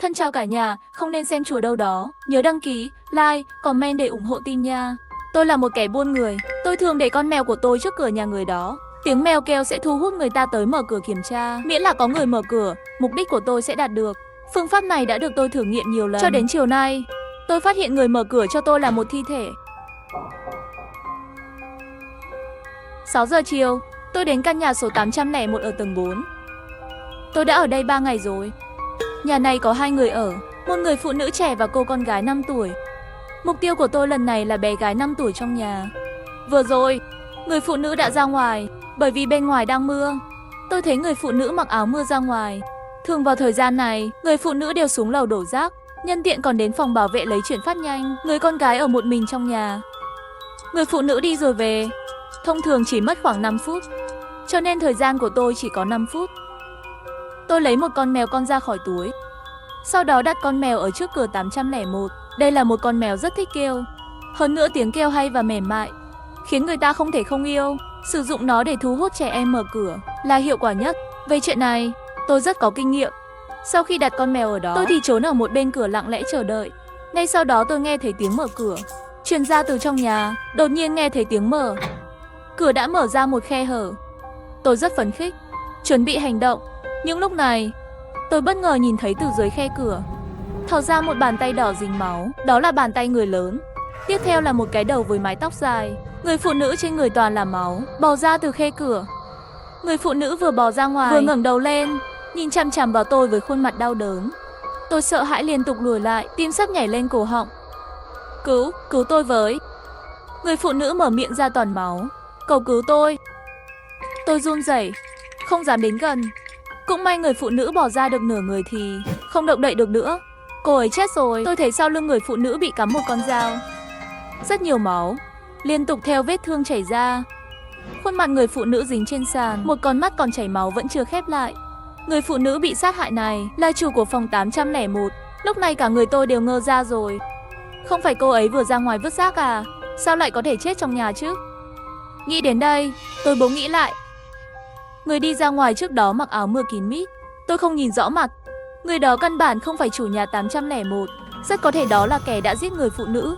Thân chào cả nhà, không nên xem chùa đâu đó. Nhớ đăng ký, like, comment để ủng hộ team nha. Tôi là một kẻ buôn người. Tôi thường để con mèo của tôi trước cửa nhà người đó. Tiếng mèo kêu sẽ thu hút người ta tới mở cửa kiểm tra. Miễn là có người mở cửa, mục đích của tôi sẽ đạt được. Phương pháp này đã được tôi thử nghiệm nhiều lần. Cho đến chiều nay, tôi phát hiện người mở cửa cho tôi là một thi thể. 6 giờ chiều, tôi đến căn nhà số 801 ở tầng 4. Tôi đã ở đây 3 ngày rồi. Nhà này có 2 người ở, một người phụ nữ trẻ và cô con gái 5 tuổi. Mục tiêu của tôi lần này là bé gái 5 tuổi trong nhà. Vừa rồi, người phụ nữ đã ra ngoài, bởi vì bên ngoài đang mưa. Tôi thấy người phụ nữ mặc áo mưa ra ngoài. Thường vào thời gian này, người phụ nữ đều xuống lầu đổ rác, nhân tiện còn đến phòng bảo vệ lấy chuyển phát nhanh. Người con gái ở một mình trong nhà. Người phụ nữ đi rồi về, thông thường chỉ mất khoảng 5 phút, cho nên thời gian của tôi chỉ có 5 phút. Tôi lấy một con mèo con ra khỏi túi, sau đó đặt con mèo ở trước cửa 801. Đây là một con mèo rất thích kêu, hơn nữa tiếng kêu hay và mềm mại, khiến người ta không thể không yêu. Sử dụng nó để thu hút trẻ em mở cửa là hiệu quả nhất. Về chuyện này, tôi rất có kinh nghiệm. Sau khi đặt con mèo ở đó, tôi thì trốn ở một bên cửa lặng lẽ chờ đợi. Ngay sau đó tôi nghe thấy tiếng mở cửa truyền ra từ trong nhà. Đột nhiên nghe thấy tiếng mở, cửa đã mở ra một khe hở. Tôi rất phấn khích, chuẩn bị hành động. Nhưng lúc này, tôi bất ngờ nhìn thấy từ dưới khe cửa thò ra một bàn tay đỏ dính máu. Đó là bàn tay người lớn. Tiếp theo là một cái đầu với mái tóc dài. Người phụ nữ trên người toàn là máu, bò ra từ khe cửa. Người phụ nữ vừa bò ra ngoài, vừa ngẩng đầu lên, nhìn chằm chằm vào tôi với khuôn mặt đau đớn. Tôi sợ hãi liên tục lùi lại, tim sắp nhảy lên cổ họng. Cứu tôi với. Người phụ nữ mở miệng ra toàn máu. Cầu cứu tôi. Tôi run rẩy, không dám đến gần. Cũng may người phụ nữ bỏ ra được nửa người thì không động đậy được nữa. Cô ấy chết rồi. Tôi thấy sau lưng người phụ nữ bị cắm một con dao. Rất nhiều máu liên tục theo vết thương chảy ra. Khuôn mặt người phụ nữ dính trên sàn, một con mắt còn chảy máu vẫn chưa khép lại. Người phụ nữ bị sát hại này là chủ của phòng 801. Lúc này cả người tôi đều ngơ ra rồi. Không phải cô ấy vừa ra ngoài vứt rác à? Sao lại có thể chết trong nhà chứ? Nghĩ đến đây, tôi bỗng nghĩ lại. Người đi ra ngoài trước đó mặc áo mưa kín mít. Tôi không nhìn rõ mặt. Người đó căn bản không phải chủ nhà 801. Rất có thể đó là kẻ đã giết người phụ nữ.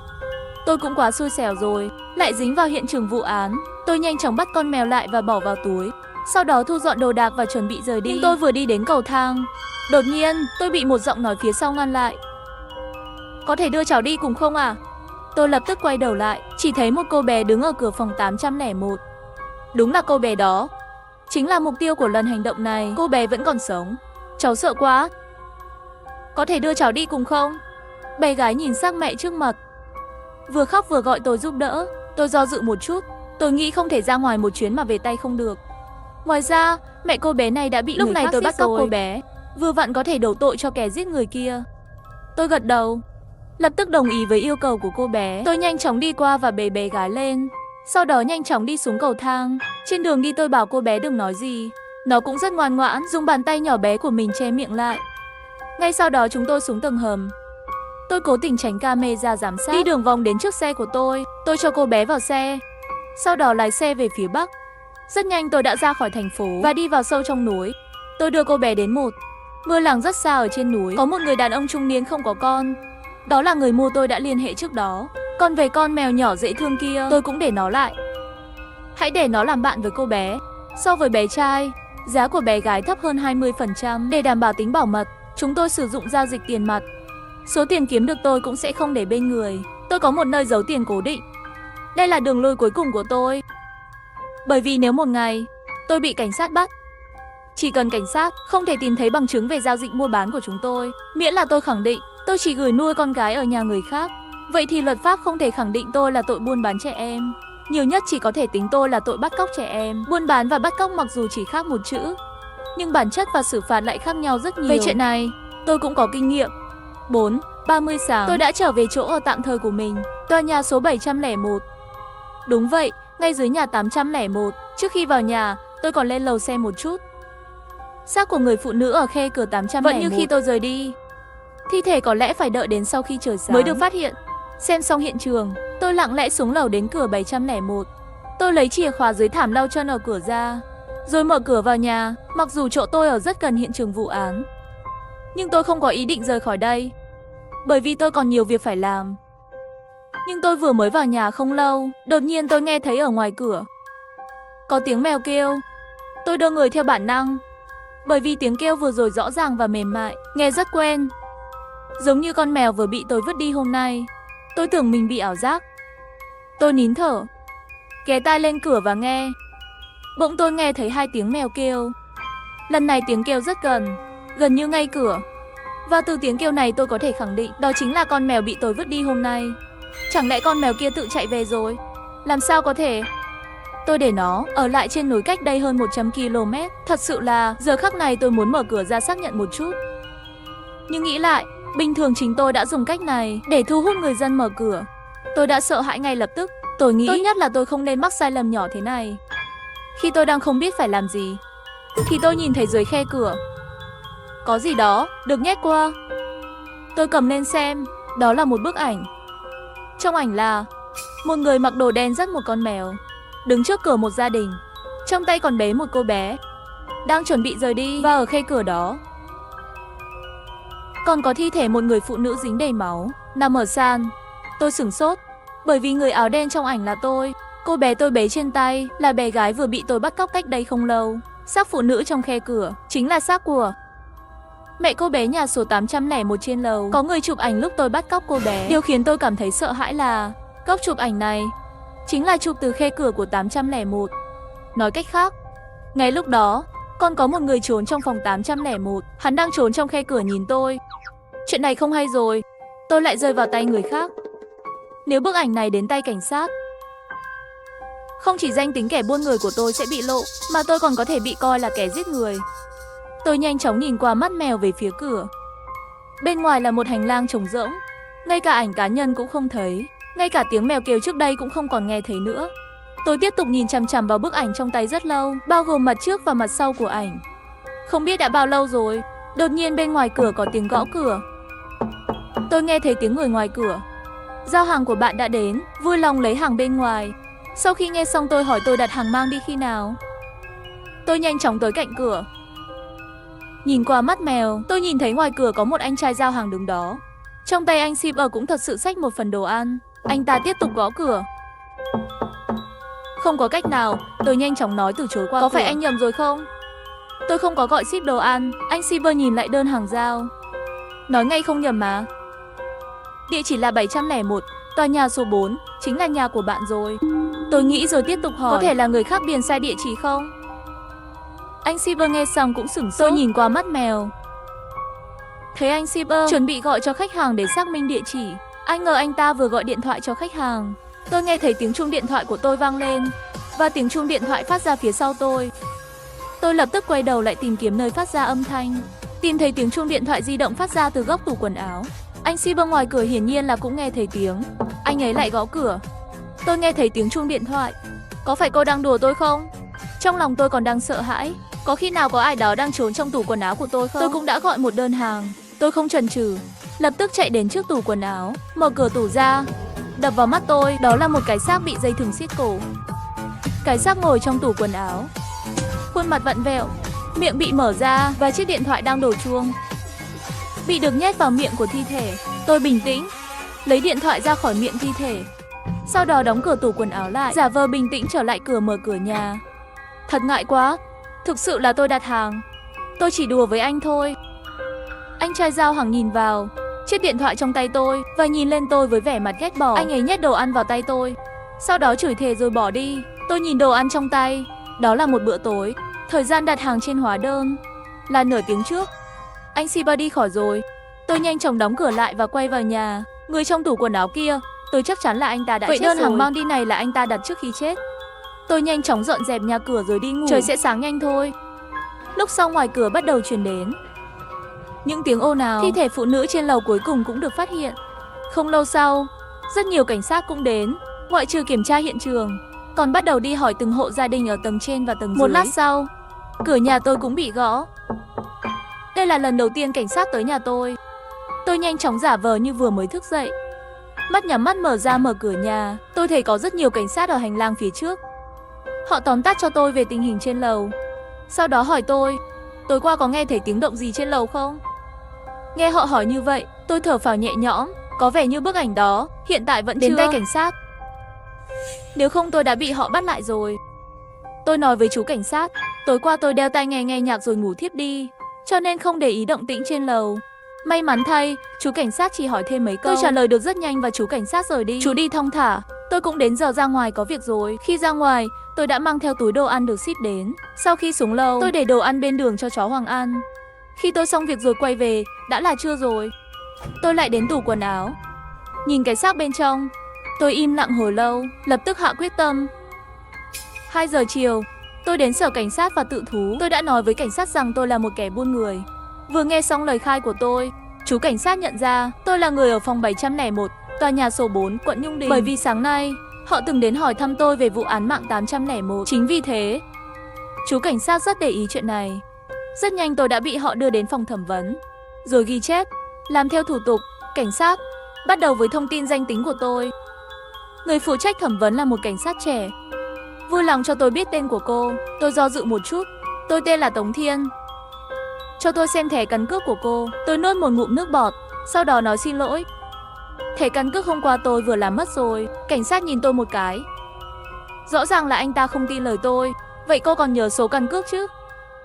Tôi cũng quá xui xẻo rồi, lại dính vào hiện trường vụ án. Tôi nhanh chóng bắt con mèo lại và bỏ vào túi, sau đó thu dọn đồ đạc và chuẩn bị rời đi. Nhưng tôi vừa đi đến cầu thang, đột nhiên tôi bị một giọng nói phía sau ngăn lại. Có thể đưa cháu đi cùng không à? Tôi lập tức quay đầu lại, chỉ thấy một cô bé đứng ở cửa phòng 801. Đúng là cô bé đó, chính là mục tiêu của lần hành động này. Cô bé vẫn còn sống. Cháu sợ quá. Có thể đưa cháu đi cùng không? Bé gái nhìn sang mẹ trước mặt, vừa khóc vừa gọi tôi giúp đỡ. Tôi do dự một chút, tôi nghĩ không thể ra ngoài một chuyến mà về tay không được. Ngoài ra, mẹ cô bé này đã bị lúc này tôi bắt cóc cô bé, vừa vặn có thể đổ tội cho kẻ giết người kia. Tôi gật đầu, lập tức đồng ý với yêu cầu của cô bé. Tôi nhanh chóng đi qua và bế bé gái lên, sau đó nhanh chóng đi xuống cầu thang. Trên đường đi tôi bảo cô bé đừng nói gì. Nó cũng rất ngoan ngoãn, dùng bàn tay nhỏ bé của mình che miệng lại. Ngay sau đó chúng tôi xuống tầng hầm. Tôi cố tình tránh camera giám sát, đi đường vòng đến trước xe của tôi. Tôi cho cô bé vào xe, sau đó lái xe về phía bắc. Rất nhanh tôi đã ra khỏi thành phố và đi vào sâu trong núi. Tôi đưa cô bé đến một ngôi làng rất xa ở trên núi. Có một người đàn ông trung niên không có con. Đó là người mua tôi đã liên hệ trước đó. Còn về con mèo nhỏ dễ thương kia, tôi cũng để nó lại. Hãy để nó làm bạn với cô bé. So với bé trai, giá của bé gái thấp hơn 20%. Để đảm bảo tính bảo mật, chúng tôi sử dụng giao dịch tiền mặt. Số tiền kiếm được tôi cũng sẽ không để bên người. Tôi có một nơi giấu tiền cố định. Đây là đường lui cuối cùng của tôi. Bởi vì nếu một ngày tôi bị cảnh sát bắt, chỉ cần cảnh sát không thể tìm thấy bằng chứng về giao dịch mua bán của chúng tôi, miễn là tôi khẳng định tôi chỉ gửi nuôi con gái ở nhà người khác, vậy thì luật pháp không thể khẳng định tôi là tội buôn bán trẻ em. Nhiều nhất chỉ có thể tính tôi là tội bắt cóc trẻ em. Buôn bán và bắt cóc mặc dù chỉ khác một chữ, nhưng bản chất và xử phạt lại khác nhau rất nhiều. Về chuyện này, tôi cũng có kinh nghiệm. 4:30 sáng, tôi đã trở về chỗ ở tạm thời của mình, tòa nhà số 701. Đúng vậy, ngay dưới nhà 801. Trước khi vào nhà, tôi còn lên lầu xem một chút. Xác của người phụ nữ ở khe cửa 801 vẫn như khi tôi rời đi. Thi thể có lẽ phải đợi đến sau khi trời sáng mới được phát hiện. Xem xong hiện trường, tôi lặng lẽ xuống lầu đến cửa 701. Tôi lấy chìa khóa dưới thảm lau chân ở cửa ra, rồi mở cửa vào nhà. Mặc dù chỗ tôi ở rất gần hiện trường vụ án, Nhưng tôi không có ý định rời khỏi đây, bởi vì tôi còn nhiều việc phải làm. Nhưng tôi vừa mới vào nhà không lâu, đột nhiên tôi nghe thấy ở ngoài cửa có tiếng mèo kêu. Tôi đưa người theo bản năng, bởi vì tiếng kêu vừa rồi rõ ràng và mềm mại, nghe rất quen. Giống như con mèo vừa bị tôi vứt đi hôm nay. Tôi tưởng mình bị ảo giác. Tôi nín thở, ghé tai lên cửa và nghe. Bỗng tôi nghe thấy 2 tiếng mèo kêu. Lần này tiếng kêu rất gần như ngay cửa. Và từ tiếng kêu này tôi có thể khẳng định đó chính là con mèo bị tôi vứt đi hôm nay. Chẳng lẽ con mèo kia tự chạy về rồi? Làm sao có thể? Tôi để nó ở lại trên núi cách đây hơn 100 km. Thật sự là giờ khắc này tôi muốn mở cửa ra xác nhận một chút. Nhưng nghĩ lại, bình thường chính tôi đã dùng cách này để thu hút người dân mở cửa. Tôi đã sợ hãi ngay lập tức. Tôi nghĩ tốt nhất là tôi không nên mắc sai lầm nhỏ thế này. Khi tôi đang không biết phải làm gì, thì tôi nhìn thấy dưới khe cửa có gì đó được nhét qua. Tôi cầm lên xem, đó là một bức ảnh. Trong ảnh là một người mặc đồ đen dắt một con mèo, đứng trước cửa một gia đình, trong tay còn bế một cô bé, đang chuẩn bị rời đi. Và ở khe cửa đó còn có thi thể một người phụ nữ dính đầy máu, nằm ở sàn. Tôi sửng sốt, bởi vì người áo đen trong ảnh là tôi. Cô bé tôi bế trên tay là bé gái vừa bị tôi bắt cóc cách đây không lâu. Xác phụ nữ trong khe cửa chính là xác của mẹ cô bé nhà số 801 trên lầu. Có người chụp ảnh lúc tôi bắt cóc cô bé. Điều khiến tôi cảm thấy sợ hãi là góc chụp ảnh này chính là chụp từ khe cửa của 801. Nói cách khác, ngay lúc đó còn có một người trốn trong phòng 801. Hắn đang trốn trong khe cửa nhìn tôi. Chuyện này không hay rồi, tôi lại rơi vào tay người khác. Nếu bức ảnh này đến tay cảnh sát, không chỉ danh tính kẻ buôn người của tôi sẽ bị lộ, mà tôi còn có thể bị coi là kẻ giết người. Tôi nhanh chóng nhìn qua mắt mèo về phía cửa. Bên ngoài là một hành lang trống rỗng, ngay cả ảnh cá nhân cũng không thấy, ngay cả tiếng mèo kêu trước đây cũng không còn nghe thấy nữa. Tôi tiếp tục nhìn chằm chằm vào bức ảnh trong tay rất lâu, bao gồm mặt trước và mặt sau của ảnh. Không biết đã bao lâu rồi, đột nhiên bên ngoài cửa có tiếng gõ cửa. Tôi nghe thấy tiếng người ngoài cửa. Giao hàng của bạn đã đến, vui lòng lấy hàng bên ngoài. Sau khi nghe xong tôi hỏi tôi đặt hàng mang đi khi nào. Tôi nhanh chóng tới cạnh cửa. Nhìn qua mắt mèo, tôi nhìn thấy ngoài cửa có một anh trai giao hàng đứng đó. Trong tay anh shipper cũng thật sự xách một phần đồ ăn. Anh ta tiếp tục gõ cửa. Không có cách nào, tôi nhanh chóng nói từ chối qua cửa. Có phải anh nhầm rồi không? Tôi không có gọi ship đồ ăn. Anh shipper nhìn lại đơn hàng giao. Nói ngay không nhầm mà. Địa chỉ là 701, tòa nhà số 4, chính là nhà của bạn rồi. Tôi nghĩ rồi tiếp tục hỏi, có thể là người khác điền sai địa chỉ không? Anh shipper nghe xong cũng sửng sốt. Tôi nhìn qua mắt mèo, thấy anh shipper chuẩn bị gọi cho khách hàng để xác minh địa chỉ. Anh ngờ anh ta vừa gọi điện thoại cho khách hàng. Tôi nghe thấy tiếng chuông điện thoại của tôi vang lên, và tiếng chuông điện thoại phát ra phía sau tôi. Tôi lập tức quay đầu lại tìm kiếm nơi phát ra âm thanh. Tìm thấy tiếng chuông điện thoại di động phát ra từ góc tủ quần áo. Anh shipper ngoài cửa hiển nhiên là cũng nghe thấy tiếng. Anh ấy lại gõ cửa. Tôi nghe thấy tiếng chuông điện thoại. Có phải cô đang đùa tôi không? Trong lòng tôi còn đang sợ hãi. Có khi nào có ai đó đang trốn trong tủ quần áo của tôi không? Tôi cũng đã gọi một đơn hàng. Tôi không chần chừ, lập tức chạy đến trước tủ quần áo, mở cửa tủ ra. Đập vào mắt tôi, đó là một cái xác bị dây thừng siết cổ. Cái xác ngồi trong tủ quần áo, khuôn mặt vặn vẹo, miệng bị mở ra và chiếc điện thoại đang đổ chuông bị được nhét vào miệng của thi thể. Tôi bình tĩnh, lấy điện thoại ra khỏi miệng thi thể, sau đó đóng cửa tủ quần áo lại, giả vờ bình tĩnh trở lại cửa mở cửa nhà. Thật ngại quá, thực sự là tôi đặt hàng. Tôi chỉ đùa với anh thôi. Anh trai giao hàng nhìn vào chiếc điện thoại trong tay tôi và nhìn lên tôi với vẻ mặt ghét bỏ. Anh ấy nhét đồ ăn vào tay tôi, sau đó chửi thề rồi bỏ đi. Tôi nhìn đồ ăn trong tay, đó là một bữa tối. Thời gian đặt hàng trên hóa đơn là nửa tiếng trước. Anh shipper đi khỏi rồi. Tôi nhanh chóng đóng cửa lại và quay vào nhà. Người trong tủ quần áo kia, tôi chắc chắn là anh ta đã chết rồi. Vậy đơn hàng mang đi này là anh ta đặt trước khi chết. Tôi nhanh chóng dọn dẹp nhà cửa rồi đi ngủ. Trời sẽ sáng nhanh thôi. Lúc sau ngoài cửa bắt đầu truyền đến những tiếng ồn ào. Thi thể phụ nữ trên lầu cuối cùng cũng được phát hiện. Không lâu sau, rất nhiều cảnh sát cũng đến, ngoại trừ kiểm tra hiện trường, còn bắt đầu đi hỏi từng hộ gia đình ở tầng trên và tầng dưới. Một lát sau, cửa nhà tôi cũng bị gõ. Đây là lần đầu tiên cảnh sát tới nhà tôi. Tôi nhanh chóng giả vờ như vừa mới thức dậy, mắt nhắm mắt mở ra mở cửa nhà. Tôi thấy có rất nhiều cảnh sát ở hành lang phía trước. Họ tóm tắt cho tôi về tình hình trên lầu. Sau đó hỏi tôi, tối qua có nghe thấy tiếng động gì trên lầu không? Nghe họ hỏi như vậy, tôi thở phào nhẹ nhõm, có vẻ như bức ảnh đó hiện tại vẫn đến tay cảnh sát. Nếu không tôi đã bị họ bắt lại rồi. Tôi nói với chú cảnh sát, tối qua tôi đeo tai nghe nhạc rồi ngủ thiếp đi, cho nên không để ý động tĩnh trên lầu. May mắn thay, chú cảnh sát chỉ hỏi thêm mấy câu. Tôi trả lời được rất nhanh và chú cảnh sát rời đi. Chú đi thong thả, tôi cũng đến giờ ra ngoài có việc rồi. Khi ra ngoài, tôi đã mang theo túi đồ ăn được ship đến. Sau khi xuống lầu, tôi để đồ ăn bên đường cho chó Hoàng ăn. Khi tôi xong việc rồi quay về, đã là trưa rồi. Tôi lại đến tủ quần áo, nhìn cái xác bên trong. Tôi im lặng hồi lâu, lập tức hạ quyết tâm. 2 giờ chiều, tôi đến sở cảnh sát và tự thú. Tôi đã nói với cảnh sát rằng tôi là một kẻ buôn người. Vừa nghe xong lời khai của tôi, chú cảnh sát nhận ra tôi là người ở phòng 701, tòa nhà số 4, quận Nhung Đình. Bởi vì sáng nay, họ từng đến hỏi thăm tôi về vụ án mạng 801. Chính vì thế, chú cảnh sát rất để ý chuyện này. Rất nhanh tôi đã bị họ đưa đến phòng thẩm vấn, rồi ghi chép, làm theo thủ tục. Cảnh sát bắt đầu với thông tin danh tính của tôi. Người phụ trách thẩm vấn là một cảnh sát trẻ. Vui lòng cho tôi biết tên của cô. Tôi do dự một chút. Tôi tên là Tống Thiên. Cho tôi xem thẻ căn cước của cô. Tôi nuốt một ngụm nước bọt, sau đó nói xin lỗi. Thẻ căn cước hôm qua tôi vừa làm mất rồi. Cảnh sát nhìn tôi một cái. Rõ ràng là anh ta không tin lời tôi. Vậy cô còn nhớ số căn cước chứ?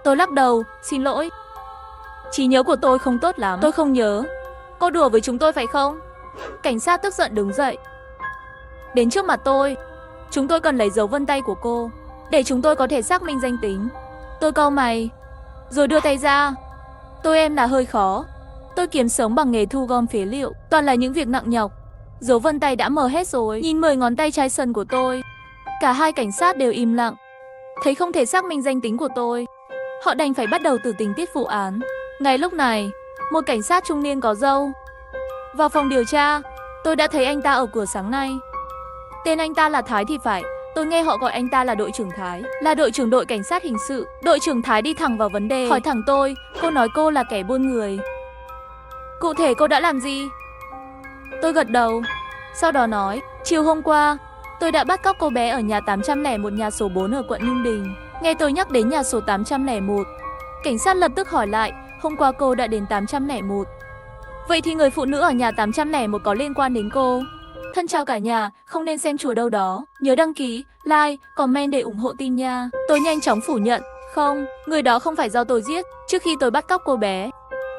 Tôi lắc đầu, xin lỗi. Trí nhớ của tôi không tốt lắm. Tôi không nhớ. Cô đùa với chúng tôi phải không? Cảnh sát tức giận đứng dậy, đến trước mặt tôi. Chúng tôi cần lấy dấu vân tay của cô, để chúng tôi có thể xác minh danh tính. Tôi cau mày, rồi đưa tay ra. Tôi em là hơi khó. Tôi kiếm sống bằng nghề thu gom phế liệu, toàn là những việc nặng nhọc. Dấu vân tay đã mờ hết rồi. Nhìn 10 ngón tay trái sần của tôi. Cả hai cảnh sát đều im lặng. Thấy không thể xác minh danh tính của tôi, họ đành phải bắt đầu từ tình tiết vụ án. Ngay lúc này, một cảnh sát trung niên có râu vào phòng điều tra. Tôi đã thấy anh ta ở cửa sáng nay. Tên anh ta là Thái thì phải. Tôi nghe họ gọi anh ta là đội trưởng Thái, là đội trưởng đội cảnh sát hình sự. Đội trưởng Thái đi thẳng vào vấn đề, hỏi thẳng tôi. Cô nói cô là kẻ buôn người. Cụ thể cô đã làm gì? Tôi gật đầu, sau đó nói, chiều hôm qua, tôi đã bắt cóc cô bé ở nhà 801, nhà số 4 ở quận Nhung Đình. Nghe tôi nhắc đến nhà số 801, cảnh sát lập tức hỏi lại, hôm qua cô đã đến 801. Vậy thì người phụ nữ ở nhà 801 có liên quan đến cô? Thân chào cả nhà, không nên xem chùa đâu đó. Nhớ đăng ký, like, comment để ủng hộ team nha. Tôi nhanh chóng phủ nhận, không, người đó không phải do tôi giết. Trước khi tôi bắt cóc cô bé,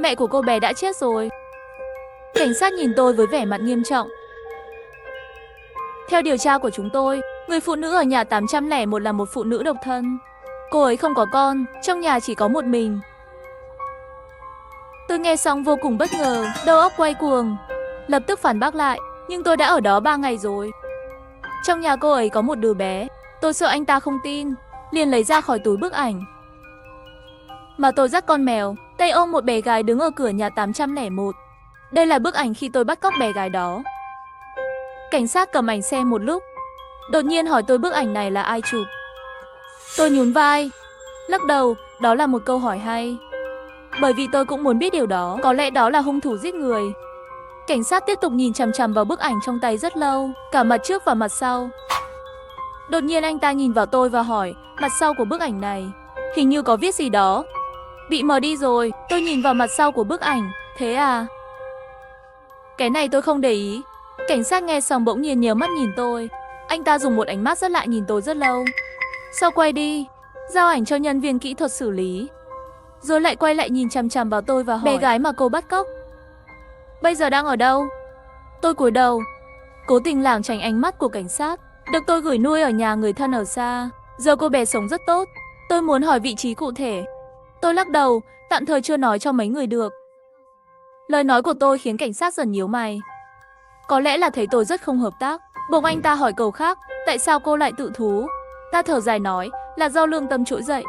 mẹ của cô bé đã chết rồi. Cảnh sát nhìn tôi với vẻ mặt nghiêm trọng. Theo điều tra của chúng tôi, người phụ nữ ở nhà 801 là một phụ nữ độc thân. Cô ấy không có con, trong nhà chỉ có một mình. Tôi nghe xong vô cùng bất ngờ, đầu óc quay cuồng, lập tức phản bác lại, nhưng tôi đã ở đó 3 ngày rồi. Trong nhà cô ấy có một đứa bé. Tôi sợ anh ta không tin, liền lấy ra khỏi túi bức ảnh mà tôi dắt con mèo, tay ôm một bé gái đứng ở cửa nhà 801. Đây là bức ảnh khi tôi bắt cóc bé gái đó. Cảnh sát cầm ảnh xem một lúc, đột nhiên hỏi tôi bức ảnh này là ai chụp. Tôi nhún vai, lắc đầu, đó là một câu hỏi hay. Bởi vì tôi cũng muốn biết điều đó, có lẽ đó là hung thủ giết người. Cảnh sát tiếp tục nhìn chằm chằm vào bức ảnh trong tay rất lâu, cả mặt trước và mặt sau. Đột nhiên anh ta nhìn vào tôi và hỏi, mặt sau của bức ảnh này, hình như có viết gì đó. Bị mờ đi rồi. Tôi nhìn vào mặt sau của bức ảnh, thế à? Cái này tôi không để ý. Cảnh sát nghe xong bỗng nhiên nhớ mắt nhìn tôi. Anh ta dùng một ánh mắt rất lạ nhìn tôi rất lâu, sau quay đi, giao ảnh cho nhân viên kỹ thuật xử lý, rồi lại quay lại nhìn chằm chằm vào tôi và hỏi, bé gái mà cô bắt cóc bây giờ đang ở đâu? Tôi cúi đầu, cố tình lảng tránh ánh mắt của cảnh sát. Được tôi gửi nuôi ở nhà người thân ở xa. Giờ cô bé sống rất tốt. Tôi muốn hỏi vị trí cụ thể. Tôi lắc đầu, tạm thời chưa nói cho mấy người được. Lời nói của tôi khiến cảnh sát dần nhíu mày. Có lẽ là thấy tôi rất không hợp tác. Bỗng anh ta hỏi câu khác, tại sao cô lại tự thú? Ta thở dài nói, là do lương tâm trỗi dậy.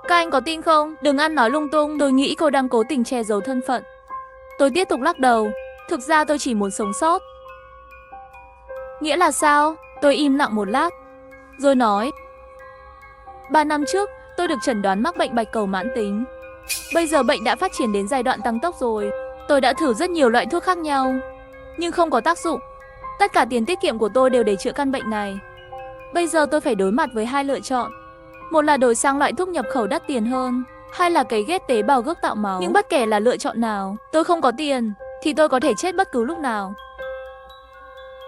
Các anh có tin không? Đừng ăn nói lung tung. Tôi nghĩ cô đang cố tình che giấu thân phận. Tôi tiếp tục lắc đầu, thực ra tôi chỉ muốn sống sót. Nghĩa là sao? Tôi im lặng một lát, rồi nói, 3 năm trước, tôi được chẩn đoán mắc bệnh bạch cầu mãn tính. Bây giờ bệnh đã phát triển đến giai đoạn tăng tốc rồi. Tôi đã thử rất nhiều loại thuốc khác nhau, nhưng không có tác dụng. Tất cả tiền tiết kiệm của tôi đều để chữa căn bệnh này. Bây giờ tôi phải đối mặt với 2 lựa chọn. Một là đổi sang loại thuốc nhập khẩu đắt tiền hơn, hay là cấy ghép tế bào gốc tạo máu. Nhưng bất kể là lựa chọn nào, tôi không có tiền thì tôi có thể chết bất cứ lúc nào.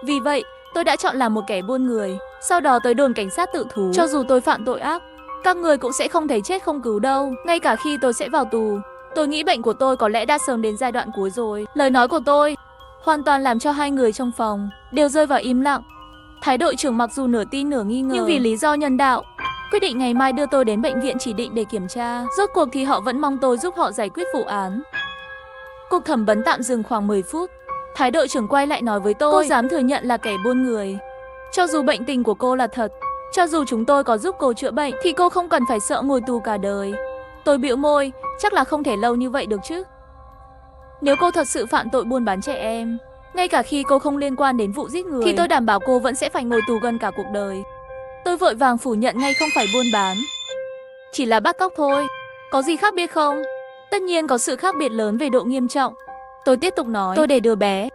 Vì vậy, tôi đã chọn làm một kẻ buôn người, sau đó tới đồn cảnh sát tự thú. Cho dù tôi phạm tội ác, các người cũng sẽ không thấy chết không cứu đâu. Ngay cả khi tôi sẽ vào tù, tôi nghĩ bệnh của tôi có lẽ đã sớm đến giai đoạn cuối rồi. Lời nói của tôi hoàn toàn làm cho hai người trong phòng đều rơi vào im lặng. Thái đội trưởng mặc dù nửa tin nửa nghi ngờ, nhưng vì lý do nhân đạo, quyết định ngày mai đưa tôi đến bệnh viện chỉ định để kiểm tra. Rốt cuộc thì họ vẫn mong tôi giúp họ giải quyết vụ án. Cuộc thẩm vấn tạm dừng khoảng 10 phút. Thái đội trưởng quay lại nói với tôi, cô dám thừa nhận là kẻ buôn người. Cho dù bệnh tình của cô là thật, cho dù chúng tôi có giúp cô chữa bệnh, thì cô không cần phải sợ ngồi tù cả đời. Tôi bĩu môi, chắc là không thể lâu như vậy được chứ. Nếu cô thật sự phạm tội buôn bán trẻ em, ngay cả khi cô không liên quan đến vụ giết người, thì tôi đảm bảo cô vẫn sẽ phải ngồi tù gần cả cuộc đời. Tôi vội vàng phủ nhận ngay không phải buôn bán, chỉ là bắt cóc thôi. Có gì khác biệt không? Tất nhiên có sự khác biệt lớn về độ nghiêm trọng. Tôi tiếp tục nói, tôi để đứa bé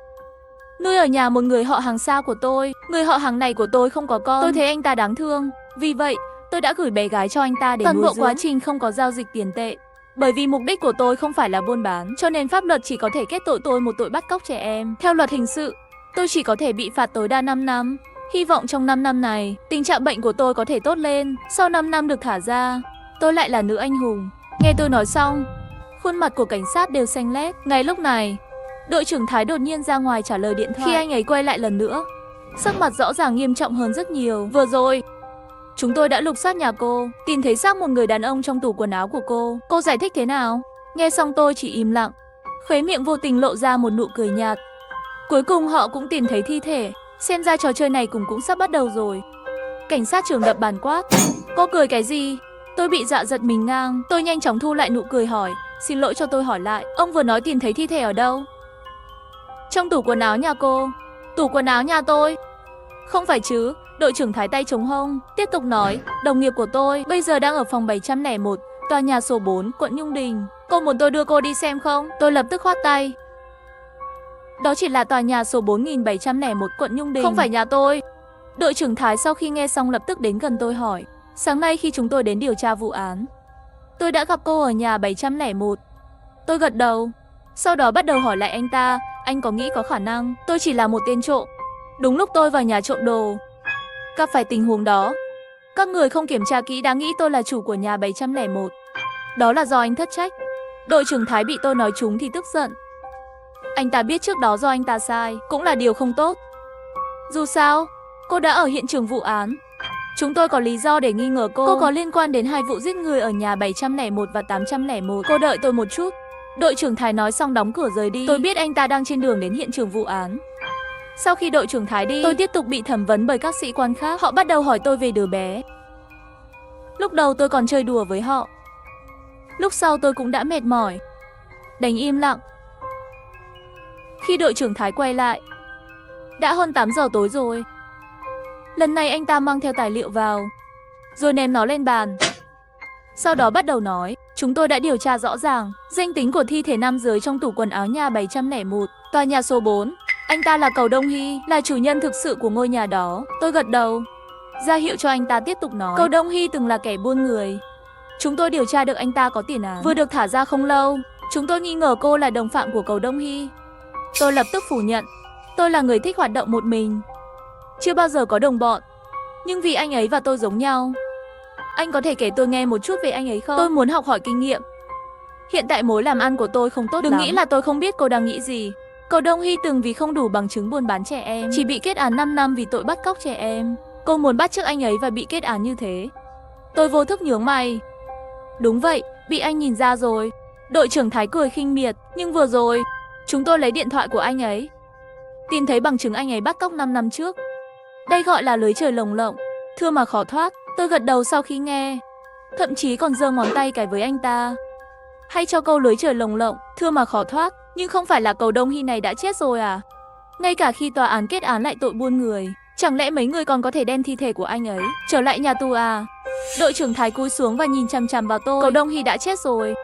nuôi ở nhà một người họ hàng xa của tôi. Người họ hàng này của tôi không có con. Tôi thấy anh ta đáng thương, vì vậy tôi đã gửi bé gái cho anh ta để nuôi dưỡng. Toàn bộ quá trình không có giao dịch tiền tệ. Bởi vì mục đích của tôi không phải là buôn bán, cho nên pháp luật chỉ có thể kết tội tôi một tội bắt cóc trẻ em. Theo luật hình sự, tôi chỉ có thể bị phạt tối đa 5 năm. Hy vọng trong 5 năm này, tình trạng bệnh của tôi có thể tốt lên. Sau 5 năm được thả ra, tôi lại là nữ anh hùng. Nghe tôi nói xong, khuôn mặt của cảnh sát đều xanh lét. Ngay lúc này, đội trưởng Thái đột nhiên ra ngoài trả lời điện thoại. Khi anh ấy quay lại lần nữa, sắc mặt rõ ràng nghiêm trọng hơn rất nhiều. Vừa rồi, chúng tôi đã lục soát nhà cô, tìm thấy xác một người đàn ông trong tủ quần áo của cô. Cô giải thích thế nào? Nghe xong tôi chỉ im lặng, khóe miệng vô tình lộ ra một nụ cười nhạt. Cuối cùng họ cũng tìm thấy thi thể. Xem ra trò chơi này cũng sắp bắt đầu rồi. Cảnh sát trưởng đập bàn quát. Cô cười cái gì? Tôi bị dọa giật mình ngang. Tôi nhanh chóng thu lại nụ cười hỏi, xin lỗi cho tôi hỏi lại, ông vừa nói tìm thấy thi thể ở đâu? Trong tủ quần áo nhà cô. Tủ quần áo nhà tôi? Không phải chứ. Đội trưởng Thái tay chống hông, tiếp tục nói, đồng nghiệp của tôi bây giờ đang ở phòng 701, tòa nhà số 4, quận Nhung Đình. Cô muốn tôi đưa cô đi xem không? Tôi lập tức khoát tay. Đó chỉ là tòa nhà số 4701, quận Nhung Đình, không phải nhà tôi. Đội trưởng Thái sau khi nghe xong lập tức đến gần tôi hỏi, sáng nay khi chúng tôi đến điều tra vụ án, tôi đã gặp cô ở nhà 701. Tôi gật đầu, sau đó bắt đầu hỏi lại anh ta, anh có nghĩ có khả năng tôi chỉ là một tên trộm? Đúng lúc tôi vào nhà trộm đồ, gặp phải tình huống đó. Các người không kiểm tra kỹ đã nghĩ tôi là chủ của nhà 701. Đó là do anh thất trách. Đội trưởng Thái bị tôi nói trúng thì tức giận. Anh ta biết trước đó do anh ta sai, cũng là điều không tốt. Dù sao, cô đã ở hiện trường vụ án. Chúng tôi có lý do để nghi ngờ cô có liên quan đến hai vụ giết người ở nhà 701 và 801. Cô đợi tôi một chút. Đội trưởng Thái nói xong đóng cửa rời đi. Tôi biết anh ta đang trên đường đến hiện trường vụ án. Sau khi đội trưởng Thái đi, tôi tiếp tục bị thẩm vấn bởi các sĩ quan khác. Họ bắt đầu hỏi tôi về đứa bé. Lúc đầu tôi còn chơi đùa với họ. Lúc sau tôi cũng đã mệt mỏi, đành im lặng. Khi đội trưởng Thái quay lại, đã hơn 8 giờ tối rồi. Lần này anh ta mang theo tài liệu vào, rồi ném nó lên bàn. Sau đó bắt đầu nói, chúng tôi đã điều tra rõ ràng danh tính của thi thể nam giới trong tủ quần áo nhà 701, tòa nhà số 4. Anh ta là Cầu Đông Hy, là chủ nhân thực sự của ngôi nhà đó. Tôi gật đầu, ra hiệu cho anh ta tiếp tục nói. Cầu Đông Hy từng là kẻ buôn người. Chúng tôi điều tra được anh ta có tiền án, vừa được thả ra không lâu. Chúng tôi nghi ngờ cô là đồng phạm của Cầu Đông Hy. Tôi lập tức phủ nhận, tôi là người thích hoạt động một mình, chưa bao giờ có đồng bọn. Nhưng vì anh ấy và tôi giống nhau. Anh có thể kể tôi nghe một chút về anh ấy không? Tôi muốn học hỏi kinh nghiệm. Hiện tại mối làm ăn của tôi không tốt lắm. Đừng nghĩ là tôi không biết cô đang nghĩ gì. Cầu Đông Hy từng vì không đủ bằng chứng buôn bán trẻ em, chỉ bị kết án 5 năm vì tội bắt cóc trẻ em. Cô muốn bắt chước anh ấy và bị kết án như thế. Tôi vô thức nhướng mày. Đúng vậy, bị anh nhìn ra rồi. Đội trưởng Thái cười khinh miệt. Nhưng vừa rồi, chúng tôi lấy điện thoại của anh ấy, tìm thấy bằng chứng anh ấy bắt cóc 5 năm trước. Đây gọi là lưới trời lồng lộng, thưa mà khó thoát. Tôi gật đầu sau khi nghe, thậm chí còn giơ ngón tay cái với anh ta. Hay cho câu lưới trời lồng lộng, thưa mà khó thoát. Nhưng không phải là Cầu Đông Hy này đã chết rồi à? Ngay cả khi tòa án kết án lại tội buôn người, chẳng lẽ mấy người còn có thể đem thi thể của anh ấy trở lại nhà tù à? Đội trưởng Thái cúi xuống và nhìn chằm chằm vào tôi. Cầu Đông Hy đã chết rồi,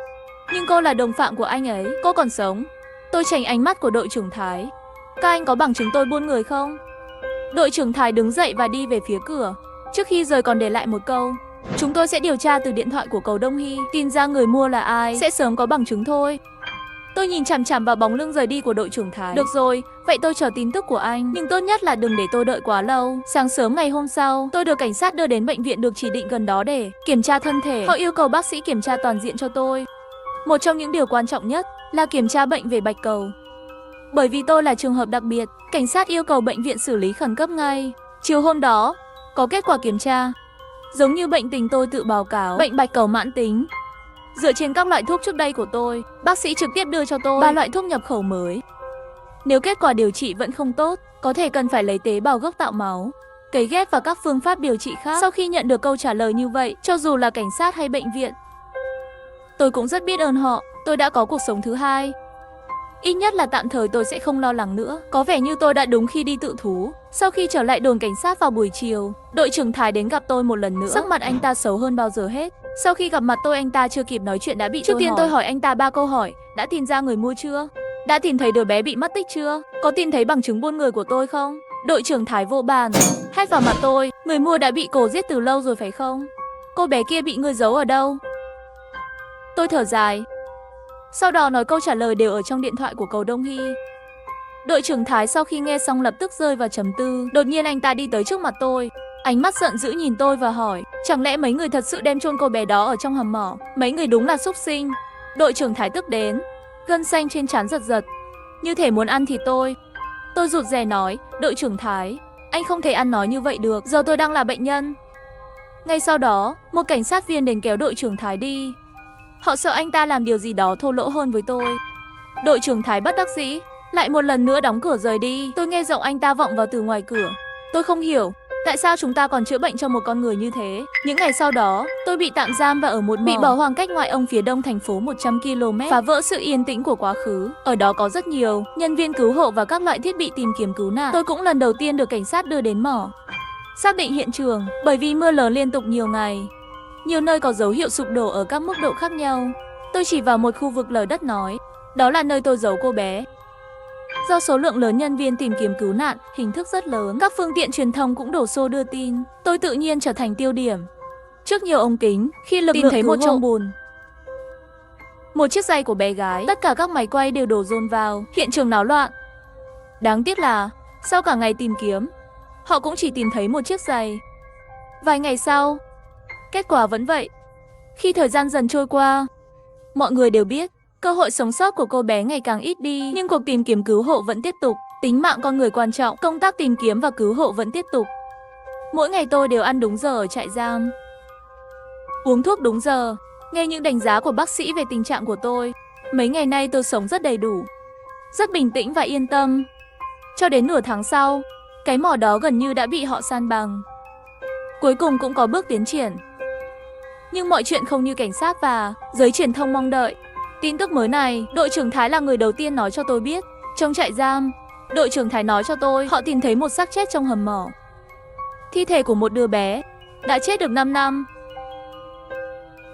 nhưng cô là đồng phạm của anh ấy, cô còn sống. Tôi tránh ánh mắt của đội trưởng Thái. Các anh có bằng chứng tôi buôn người không? Đội trưởng Thái đứng dậy và đi về phía cửa. Trước khi rời còn để lại một câu, Chúng tôi sẽ điều tra từ điện thoại của Cầu Đông Hy, tìm ra người mua là ai, sẽ sớm có bằng chứng thôi. Tôi nhìn chằm chằm vào bóng lưng rời đi của đội trưởng Thái. Được rồi, vậy tôi chờ tin tức của anh, nhưng tốt nhất là đừng để tôi đợi quá lâu. Sáng sớm ngày hôm sau, tôi được cảnh sát đưa đến bệnh viện được chỉ định gần đó để kiểm tra thân thể. Họ yêu cầu bác sĩ kiểm tra toàn diện cho tôi. Một trong những điều quan trọng nhất là kiểm tra bệnh về bạch cầu. Bởi vì tôi là trường hợp đặc biệt, cảnh sát yêu cầu bệnh viện xử lý khẩn cấp ngay. Chiều hôm đó, có kết quả kiểm tra. Giống như bệnh tình tôi tự báo cáo, bệnh bạch cầu mãn tính. Dựa trên các loại thuốc trước đây của tôi, bác sĩ trực tiếp đưa cho tôi 3 loại thuốc nhập khẩu mới. Nếu kết quả điều trị vẫn không tốt, có thể cần phải lấy tế bào gốc tạo máu, cấy ghép và các phương pháp điều trị khác. Sau khi nhận được câu trả lời như vậy, cho dù là cảnh sát hay bệnh viện, tôi cũng rất biết ơn họ. Tôi đã có cuộc sống thứ hai. Ít nhất là tạm thời tôi sẽ không lo lắng nữa. Có vẻ như tôi đã đúng khi đi tự thú. Sau khi trở lại đồn cảnh sát vào buổi chiều, đội trưởng Thái đến gặp tôi một lần nữa. Sắc mặt anh ta xấu hơn bao giờ hết. Sau khi gặp mặt tôi, anh ta chưa kịp nói chuyện đã bị Trước tiên tôi hỏi anh ta 3 câu hỏi. Đã tìm ra người mua chưa? Đã tìm thấy đứa bé bị mất tích chưa? Có tìm thấy bằng chứng buôn người của tôi không? Đội trưởng Thái vô bàn, hét vào mặt tôi. Người mua đã bị cổ giết từ lâu rồi phải không? Cô bé kia bị người giấu ở đâu? Tôi thở dài. Sau đó nói câu trả lời đều ở trong điện thoại của Cầu Đông Hy. Đội trưởng Thái sau khi nghe xong lập tức rơi vào trầm tư. Đột nhiên anh ta đi tới trước mặt tôi, ánh mắt giận dữ nhìn tôi và hỏi, chẳng lẽ mấy người thật sự đem chôn cô bé đó ở trong hầm mỏ? Mấy người đúng là súc sinh. Đội trưởng Thái tức đến, gân xanh trên trán giật giật, như thể muốn ăn thịt tôi. Tôi rụt rè nói, đội trưởng Thái, anh không thể ăn nói như vậy được, giờ tôi đang là bệnh nhân. Ngay sau đó, một cảnh sát viên đến kéo đội trưởng Thái đi. Họ sợ anh ta làm điều gì đó thô lỗ hơn với tôi. Đội trưởng Thái bất đắc dĩ, lại một lần nữa đóng cửa rời đi. Tôi nghe giọng anh ta vọng vào từ ngoài cửa. Tôi không hiểu, tại sao chúng ta còn chữa bệnh cho một con người như thế? Những ngày sau đó, tôi bị tạm giam và ở một mỏ bị bỏ hoang cách ngoại ông phía đông thành phố 100 km, phá vỡ sự yên tĩnh của quá khứ. Ở đó có rất nhiều nhân viên cứu hộ và các loại thiết bị tìm kiếm cứu nạn. Tôi cũng lần đầu tiên được cảnh sát đưa đến mỏ, xác định hiện trường. Bởi vì mưa lớn liên tục nhiều ngày, nhiều nơi có dấu hiệu sụp đổ ở các mức độ khác nhau. Tôi chỉ vào một khu vực lở đất nói, đó là nơi tôi giấu cô bé. Do số lượng lớn nhân viên tìm kiếm cứu nạn, hình thức rất lớn, các phương tiện truyền thông cũng đổ xô đưa tin. Tôi tự nhiên trở thành tiêu điểm. Trước nhiều ống kính, khi lực lượng thấy một trong bùn, một chiếc giày của bé gái, tất cả các máy quay đều đổ dồn vào, hiện trường náo loạn. Đáng tiếc là, sau cả ngày tìm kiếm, họ cũng chỉ tìm thấy một chiếc giày. Vài ngày sau, kết quả vẫn vậy. Khi thời gian dần trôi qua, mọi người đều biết, cơ hội sống sót của cô bé ngày càng ít đi, nhưng cuộc tìm kiếm cứu hộ vẫn tiếp tục. Tính mạng con người quan trọng, công tác tìm kiếm và cứu hộ vẫn tiếp tục. Mỗi ngày tôi đều ăn đúng giờ ở trại giam, uống thuốc đúng giờ, nghe những đánh giá của bác sĩ về tình trạng của tôi. Mấy ngày nay tôi sống rất đầy đủ, rất bình tĩnh và yên tâm. Cho đến nửa tháng sau, cái mỏ đó gần như đã bị họ san bằng. Cuối cùng cũng có bước tiến triển. Nhưng mọi chuyện không như cảnh sát và giới truyền thông mong đợi. Tin tức mới này, đội trưởng Thái là người đầu tiên nói cho tôi biết. Trong trại giam, đội trưởng Thái nói cho tôi họ tìm thấy một xác chết trong hầm mỏ. Thi thể của một đứa bé đã chết được 5 năm.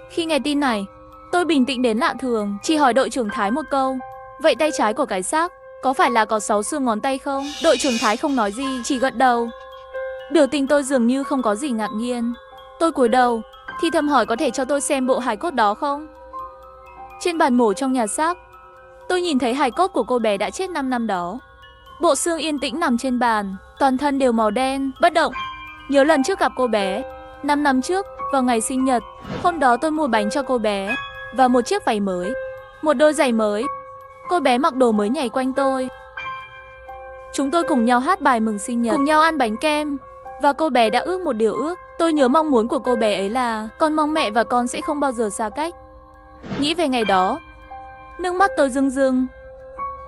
Khi nghe tin này, tôi bình tĩnh đến lạ thường, chỉ hỏi đội trưởng Thái một câu, vậy tay trái của cái xác có phải là có 6 xương ngón tay không? Đội trưởng Thái không nói gì, chỉ gật đầu. Biểu tình tôi dường như không có gì ngạc nhiên. Tôi cúi đầu, thì thầm hỏi có thể cho tôi xem bộ hài cốt đó không? Trên bàn mổ trong nhà xác, tôi nhìn thấy hài cốt của cô bé đã chết 5 năm đó. Bộ xương yên tĩnh nằm trên bàn, toàn thân đều màu đen, bất động. Nhớ lần trước gặp cô bé, 5 năm trước, vào ngày sinh nhật, hôm đó tôi mua bánh cho cô bé và một chiếc váy mới, một đôi giày mới. Cô bé mặc đồ mới nhảy quanh tôi. Chúng tôi cùng nhau hát bài mừng sinh nhật, cùng nhau ăn bánh kem. Và cô bé đã ước một điều ước. Tôi nhớ mong muốn của cô bé ấy là con mong mẹ và con sẽ không bao giờ xa cách. Nghĩ về ngày đó, nước mắt tôi rưng rưng.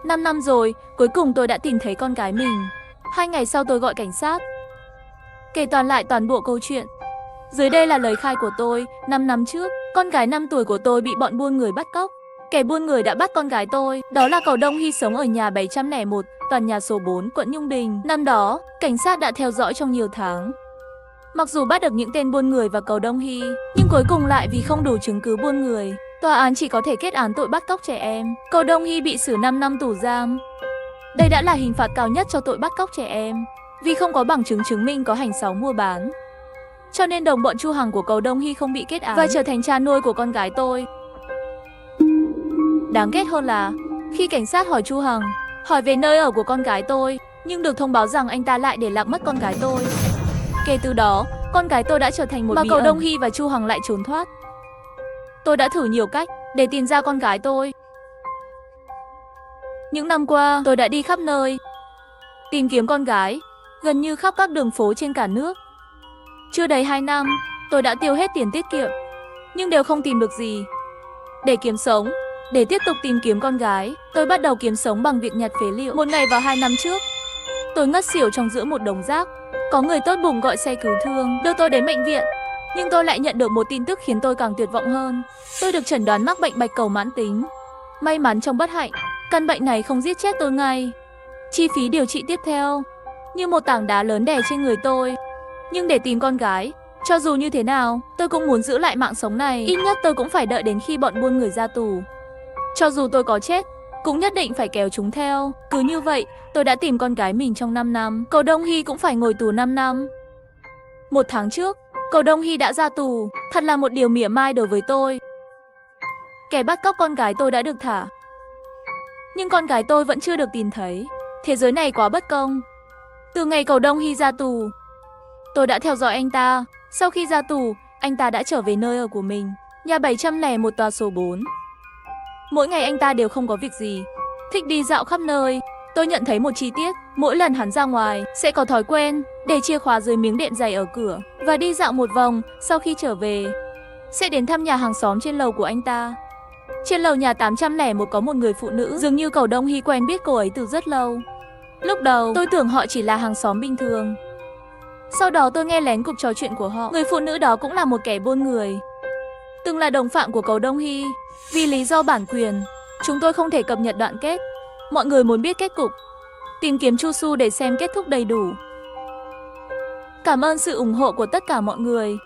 5 năm rồi, cuối cùng tôi đã tìm thấy con gái mình. 2 ngày sau tôi gọi cảnh sát, kể lại toàn bộ câu chuyện. Dưới đây là lời khai của tôi. 5 năm trước, con gái 5 tuổi của tôi bị bọn buôn người bắt cóc. Kẻ buôn người đã bắt con gái tôi. Đó là Cầu Đông Hy sống ở nhà 701, tòa nhà số 4, quận Nhung Đình. Năm đó, cảnh sát đã theo dõi trong nhiều tháng. Mặc dù bắt được những tên buôn người và Cầu Đông Hy, nhưng cuối cùng lại vì không đủ chứng cứ buôn người, tòa án chỉ có thể kết án tội bắt cóc trẻ em. Cầu Đông Hy bị xử 5 năm tù giam. Đây đã là hình phạt cao nhất cho tội bắt cóc trẻ em, vì không có bằng chứng chứng minh có hành sáu mua bán. cho nên đồng bọn Chu Hằng của Cầu Đông Hy không bị kết án và trở thành cha nuôi của con gái tôi. Đáng ghét hơn là khi cảnh sát hỏi Chu Hằng, hỏi về nơi ở của con gái tôi, nhưng được thông báo rằng anh ta lại để lạc mất con gái tôi. Kể từ đó, con gái tôi đã trở thành một bí ẩn. Cầu Đông Hy và Chu Hằng lại trốn thoát. Tôi đã thử nhiều cách để tìm ra con gái tôi. Những năm qua, tôi đã đi khắp nơi, tìm kiếm con gái, gần như khắp các đường phố trên cả nước. Chưa đầy 2 năm, tôi đã tiêu hết tiền tiết kiệm, nhưng đều không tìm được gì. Để kiếm sống, để tiếp tục tìm kiếm con gái, tôi bắt đầu kiếm sống bằng việc nhặt phế liệu. Một ngày vào 2 năm trước, tôi ngất xỉu trong giữa một đống rác. Có người tốt bụng gọi xe cứu thương, đưa tôi đến bệnh viện. Nhưng tôi lại nhận được một tin tức khiến tôi càng tuyệt vọng hơn. Tôi được chẩn đoán mắc bệnh bạch cầu mãn tính. May mắn trong bất hạnh, căn bệnh này không giết chết tôi ngay. Chi phí điều trị tiếp theo như một tảng đá lớn đè trên người tôi. Nhưng để tìm con gái, cho dù như thế nào, tôi cũng muốn giữ lại mạng sống này. Ít nhất tôi cũng phải đợi đến khi bọn buôn người ra tù. Cho dù tôi có chết, cũng nhất định phải kéo chúng theo. Cứ như vậy, tôi đã tìm con gái mình trong 5 năm. Cầu Đông Hy cũng phải ngồi tù 5 năm. 1 tháng trước, Cầu Đông Hy đã ra tù. Thật là một điều mỉa mai đối với tôi. Kẻ bắt cóc con gái tôi đã được thả, nhưng con gái tôi vẫn chưa được tìm thấy. Thế giới này quá bất công. Từ ngày Cầu Đông Hy ra tù, tôi đã theo dõi anh ta. Sau khi ra tù, anh ta đã trở về nơi ở của mình, nhà 701 tòa số 4. Mỗi ngày anh ta đều không có việc gì, thích đi dạo khắp nơi. Tôi nhận thấy một chi tiết, mỗi lần hắn ra ngoài, sẽ có thói quen để chìa khóa dưới miếng đệm giày ở cửa và đi dạo một vòng. Sau khi trở về, sẽ đến thăm nhà hàng xóm trên lầu của anh ta. Trên lầu nhà 801 có một người phụ nữ, dường như Cầu Đông Hy quen biết cô ấy từ rất lâu. Lúc đầu, tôi tưởng họ chỉ là hàng xóm bình thường. Sau đó tôi nghe lén cuộc trò chuyện của họ. Người phụ nữ đó cũng là một kẻ buôn người, từng là đồng phạm của Cầu Đông Hy. Vì lý do bản quyền, chúng tôi không thể cập nhật đoạn kết. Mọi người muốn biết kết cục, tìm kiếm Chu Su để xem kết thúc đầy đủ. Cảm ơn sự ủng hộ của tất cả mọi người.